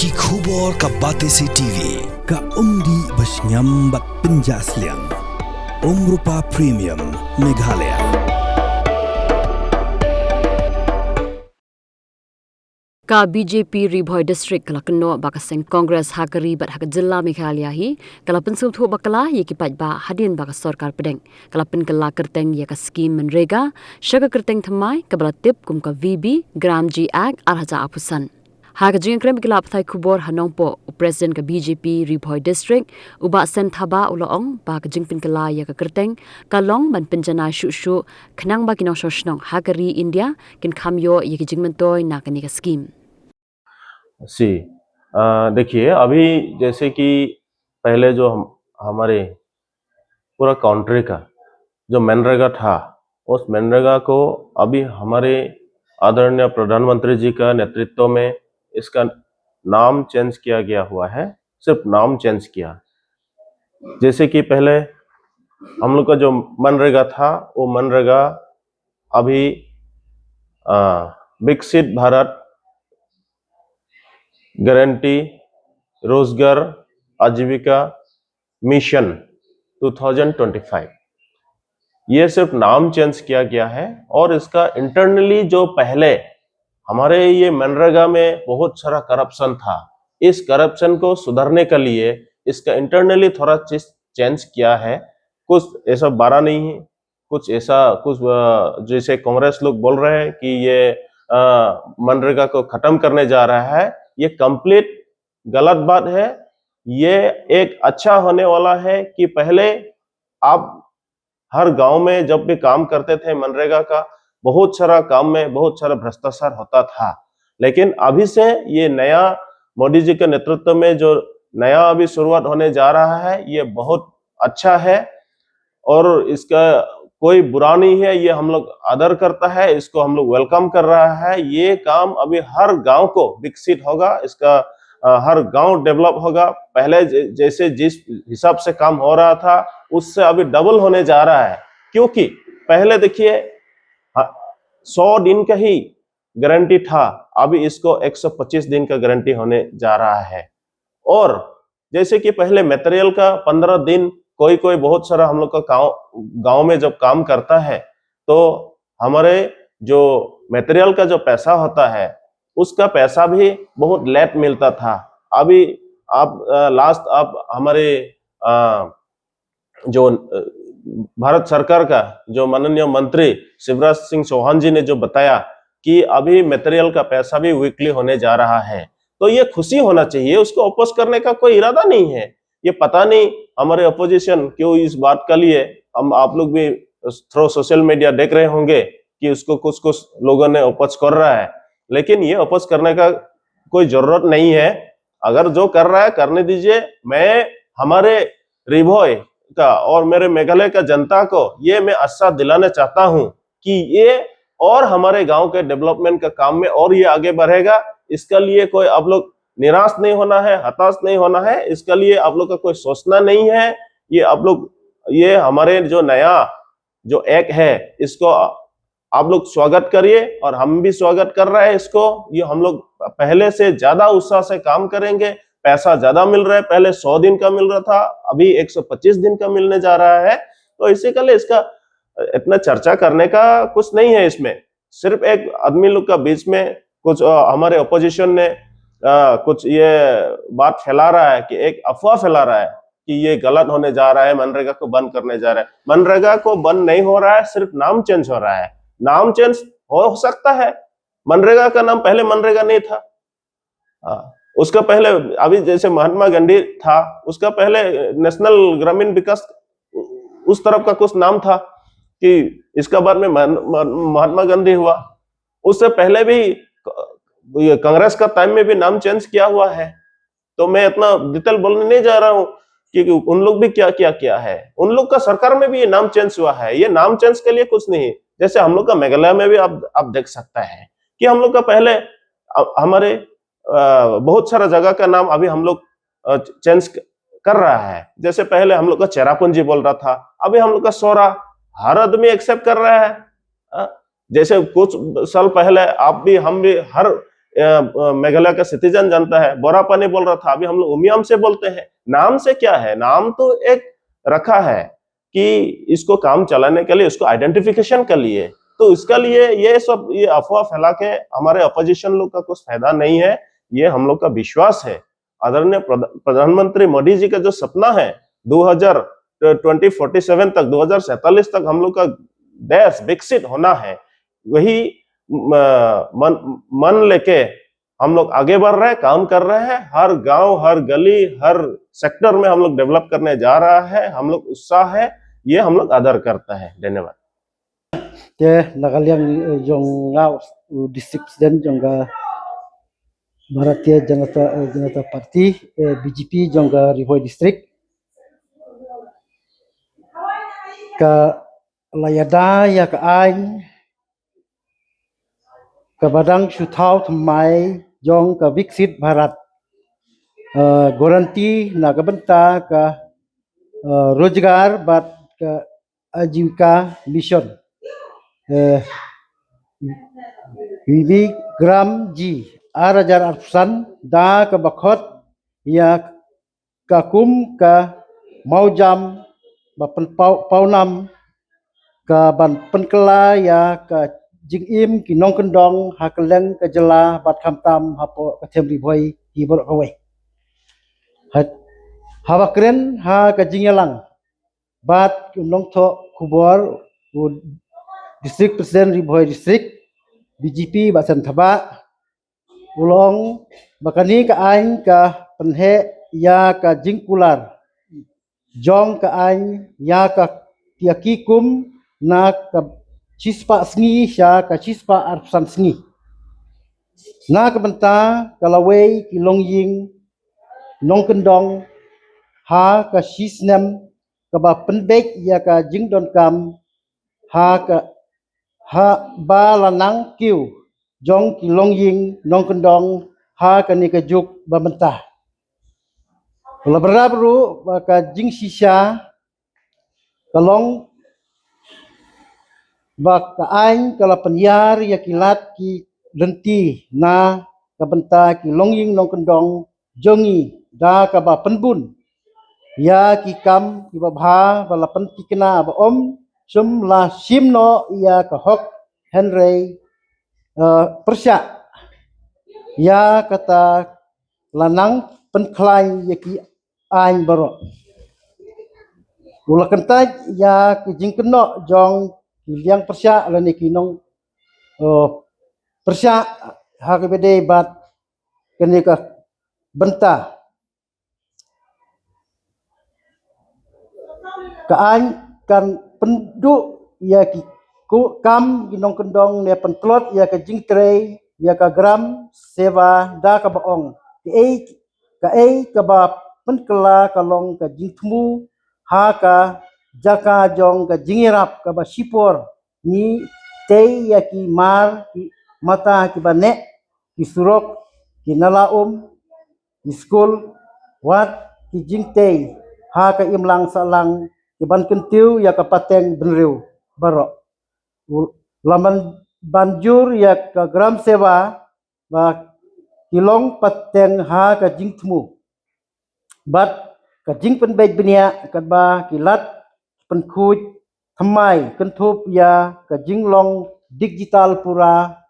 Ki khubor ka Batesi TV ka umdi basnyambak penjasliang Umrupa Premium Meghalaya. Ka BJP Ribhoi District kalakno bakaseng Congress Hakari bat hak Jilla Meghalaya hi kalapin sumthu bakala ye kipat ba hadin baka sarkar pedeng kalapin kala kerteng ye ka scheme Manrega shaga kerteng thamai kabala tip kum ka VB Gram G Act arhaja apusan Haga jing krem kila pthai khubor hanongpo President ka BJP Ribhoi District uba sen thaba uloong ba ka jingpin kala ya ka kerteng kalong ban pinjana shu shu khnang ba kinong shoshnong Hakari India kin khamyo ye ki jingmentoy na kani ka scheme सी देखिए अभी जैसे कि पहले जो हमारे पूरा कंट्री का जो मनरेगा था उस मनरेगा को अभी हमारे आदरणीय प्रधानमंत्री जी का नेतृत्व में इसका नाम चेंज किया गया हुआ है। सिर्फ नाम चेंज किया। जैसे कि पहले हम लोग का जो मनरेगा था वो मनरेगा अभी विकसित भारत गारंटी रोजगार आजीविका मिशन 2025 ये सिर्फ नाम चेंज किया गया है और इसका इंटरनली जो पहले हमारे ये मनरेगा में बहुत सारा करप्शन था, इस करप्शन को सुधारने के लिए इसका इंटरनली थोड़ा चीज चेंज किया है। कुछ ऐसा बड़ा नहीं है, कुछ ऐसा कुछ जैसे कांग्रेस लोग बोल रहे हैं कि ये मनरेगा को खत्म करने जा रहा है, ये कंप्लीट गलत बात है। ये एक अच्छा होने वाला है कि पहले आप हर गांव में जब भी काम करते थे मनरेगा का बहुत सारा काम में बहुत सारा भ्रष्टाचार होता था, लेकिन अभी से ये नया मोदी जी के नेतृत्व में जो नया अभी शुरुआत होने जा रहा है ये बहुत अच्छा है और इसका कोई बुरा नहीं है। ये हम लोग आदर करता है, इसको हम लोग वेलकम कर रहा है। ये काम अभी हर गांव को विकसित होगा, इसका हर गांव डेवलप होगा। पहले जैसे जिस हिसाब से काम हो रहा था उससे अभी डबल होने जा रहा है, क्योंकि पहले देखिए 100 दिन का ही गारंटी था, अभी इसको 125 दिन का गारंटी होने जा रहा है। और जैसे कि पहले मटेरियल का 15 दिन कोई बहुत सारा हम लोग का गांव में जब काम करता है तो हमारे जो मटेरियल का जो पैसा होता है उसका पैसा भी बहुत लेट मिलता था। अभी आप लास्ट आप हमारे जो भारत सरकार का जो माननीय मंत्री शिवराज सिंह चौहान जी ने जो बताया कि अभी मटेरियल का पैसा भी वीकली होने जा रहा है, तो ये खुशी होना चाहिए। उसको अपोज करने का कोई इरादा नहीं है। ये पता नहीं हमारे अपोजिशन क्यों इस बात के लिए हम आप लोग भी थ्रू सोशल मीडिया देख रहे होंगे कि उसको कुछ लोगों ने अपोज कर रहा है, लेकिन ये अपोज करने का कोई जरूरत नहीं है। अगर जो कर रहा है करने दीजिए। मैं हमारे रिभोई का और मेरे मेघालय का जनता को ये मैं आश्वास दिलाना चाहता हूं कि ये और हमारे गांव के डेवलपमेंट का काम में और ये आगे बढ़ेगा। इसके लिए कोई आप लोग निराश नहीं होना है, हताश नहीं होना है, इसके लिए आप लोग का कोई सोचना नहीं है। ये आप लोग ये हमारे जो नया जो एक है इसको आप लोग स्वागत करिए और हम भी स्वागत कर रहे हैं इसको। ये हम लोग पहले से ज्यादा उत्साह से काम करेंगे। पैसा ज्यादा मिल रहा है, पहले 100 दिन का मिल रहा था, अभी 125 दिन का मिलने जा रहा है। तो इसी के लिए इसका इतना चर्चा करने का कुछ नहीं है। इसमें सिर्फ एक आदमी लोग का बीच में कुछ हमारे अपोजिशन ने कुछ ये बात फैला रहा है कि एक अफवाह फैला रहा है कि ये गलत होने जा रहा है, मनरेगा को बंद करने जा रहा है। मनरेगा को बंद नहीं हो रहा है, सिर्फ नाम चेंज हो रहा है। नाम चेंज हो सकता है, मनरेगा का नाम पहले मनरेगा नहीं था। उसका पहले अभी जैसे महात्मा गांधी था, उसका पहले नेशनल ग्रामीण विकास उस तरफ का कुछ नाम था कि इसका बाद में महात्मा गांधी हुआ। उससे पहले भी कांग्रेस का टाइम में भी नाम चेंज किया हुआ है। तो मैं इतना डिटेल बोलने नहीं जा रहा हूं कि उन लोग भी क्या किया है। उन लोग का सरकार में भी ये नाम चेंज हुआ है। ये नाम चेंज के लिए कुछ नहीं। जैसे हम लोग का मेघालय में भी आप देख सकता है कि हम लोग का पहले हमारे बहुत सारा जगह का नाम अभी हम लोग चेंज कर रहा है। जैसे पहले हम लोग का चेरापूंजी बोल रहा था, अभी हम लोग का सोरा हर आदमी एक्सेप्ट कर रहा है। जैसे कुछ साल पहले आप भी हम भी हर मेघालय का सिटीजन जानता है। बोरापानी बोल रहा था, अभी हम लोग उमियाम से बोलते हैं। नाम से क्या है, नाम तो एक रखा है कि इसको काम चलाने के लिए, उसको आइडेंटिफिकेशन के लिए, तो इसका लिए ये सब ये अफवाह फैला के हमारे अपोजिशन लोग का कुछ फायदा नहीं है। ये हम लोग का विश्वास है। आदरणीय प्रधानमंत्री मोदी जी का जो सपना है 2047 तक, 2047 तक हम लोग का देश विकसित होना है, वही मन लेके हम लोग आगे बढ़ रहे हैं, काम कर रहे हैं। हर गांव, हर गली, हर सेक्टर में हम लोग डेवलप करने जा रहा है। हम लोग उत्साह है, ये हम लोग आदर करता है। धन्यवाद। Nagaliang jongga district president jongga Bharatiya Janata Party BJP jongga Rihoi district ka layada ya ka ain ka badang shuthau thamai jong ka viksit Bharat garanti na ka banta ka रोजगार बात का आजीविका मिशन विवि ग्राम जी 8,000 दा का बखत या kakum ka maujam ba paunam ka ban penkela ya ka jingim ki nong kendong hakeleng ka jela bat khamtam hapo ka them riboi hibor kawe hat hawa kren ha ka jingelang bat nong tho kubor district president riboi district BJP basan thaba ulong bakani ka ain ka penhe ya ka jingkular jong ka ain ya ka tiakikum na ka chispa sngi sya ka chispa arsan sngi na ka benta kalawei kilongying nong kendong ha ka shisnem ka ba penbek ya ka jingdon kam ha ka ha ba lanang kiu jong kilongying nong kendong ha ka ni ka juk ba benta la berabru ka jing shisha kalong ba ka ain kala penyar ya kilat ki lenti na ka benta kilongying nong kendong jongi da ka ba penbun ya ki kam ki ba bha ba la pen tikna ba om sum la simno ya ka hok henry persya ya kata lanang penklai ya ki ain baro ula kentaj ya ki jingkeno jong ki liang persya la ni ki nong persya ha ke bede bat kene ka benta Kaan kan penduk ya ki kam ginong kendong ne pentlot ya ka jingtre ya ka gram seva da ka baong ka ba penkela kalong ka jingtmu ha ka jaka jong ka jingirap ka ba sipor ni te ya ki mar ki mata ki bane ki surok ki nalaum ki skul wat ki jingte ha ka imlang salang iban kentiu ya ka pateng benriu baro laman banjur ya ka gram seva ba kilong pateng ha ka jingtmu bat ka jing penbej benia ka ba kilat penkuj thamai kentup ya ka jinglong digital pura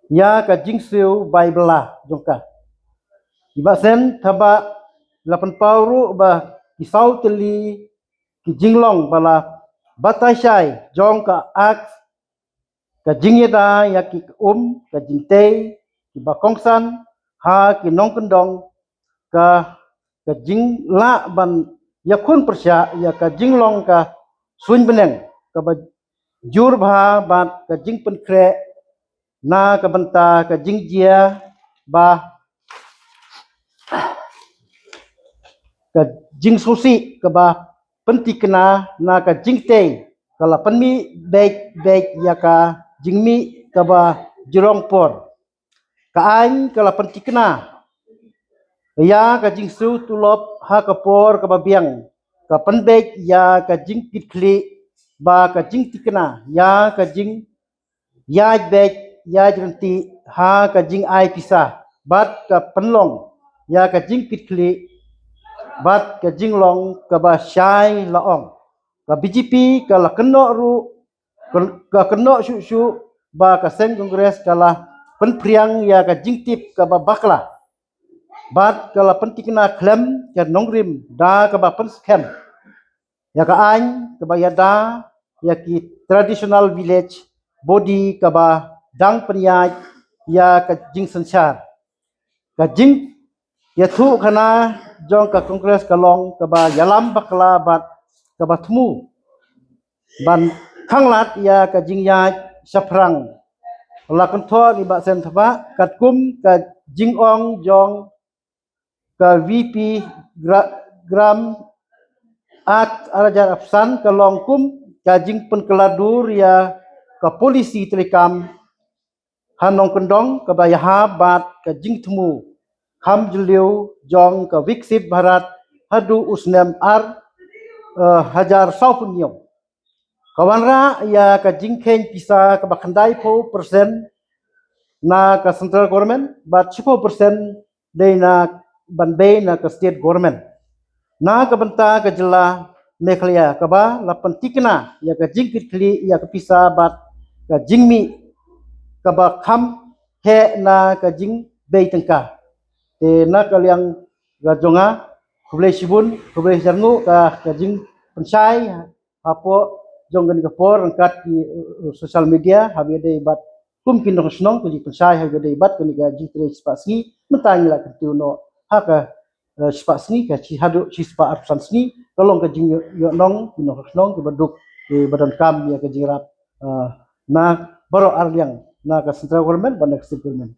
ya ka jingsiu baibla jongka iba sen thaba lapan pauru ba kisau teli ki jinglong bala batasyai jong ka ak ka jingyeda ya ki ka jingte ki bakongsan ha ki nong kendong ka jingla ban yakun persya ya ka jinglong ka sun beneng ka ba jur bha bat ka jing penkre na ka benta ka jingjia ba ka jing susi ka ba pentikna na ka jingte kala penmi bek ya ka jingmi ka ba jirongpor ka ain kala pentikna ya ka jingsu tulop ha ka por ka ba biang ka penbek ya ka jingkit kli ba ka jingtikna ya ka jing ya bek ya jenti ha ka jing ai pisah bat ka penlong ya ka jing pitkli bat ka jing long ka ba syai laong ka BJP ka la keno ru ka keno shu shu ba ka sen kongres ka la penpriang ya ka jing tip ka ba bakla bat ka la pentikna klem ka nongrim da ka ba pen scam ya ka an ka ba ya da ya ki traditional village body ka ba dang penyaj ya ka jing sensyar ka jing ya thu khana jong ka kongres ka long ka ba yalam bakla bat ka ba thmu ban khanglat ya ka jing ya saprang la kan tho ni ba sen thaba kat kum ka jing ong jong ka VP gram at arajar afsan ka long kum ka jing pen keladur ya ka polisi telecom hanong kendong ka ba ya bat ka jing thmu kham juliu jong ka viksit bharat hadu usnem ar hajar saupunyo kawanra ya ka jingkhen pisa ka bakhandai po persen na ka central government but 10% dei na banbe na ka state government na ka banta ka jilla Meghalaya ka ba lapan tikna ya ka jingkit kli ya ka pisa bat ka jingmi ka ba kham he na ka jing bei tengka te na ka liang ga jonga khublai sibun khublai jarngu ka jing pensai apo jonggan ka por angkat di social media habi dei bat kum kin no snong ku pensai habi dei bat ku ga jing tre spasni mentang la ka tuno haka spasni ka chi hadu chi spa absan sni tolong ka jing yo nong no snong ku baduk di badan kam ya ka jing rap na baro arliang na ka central government ban ka state government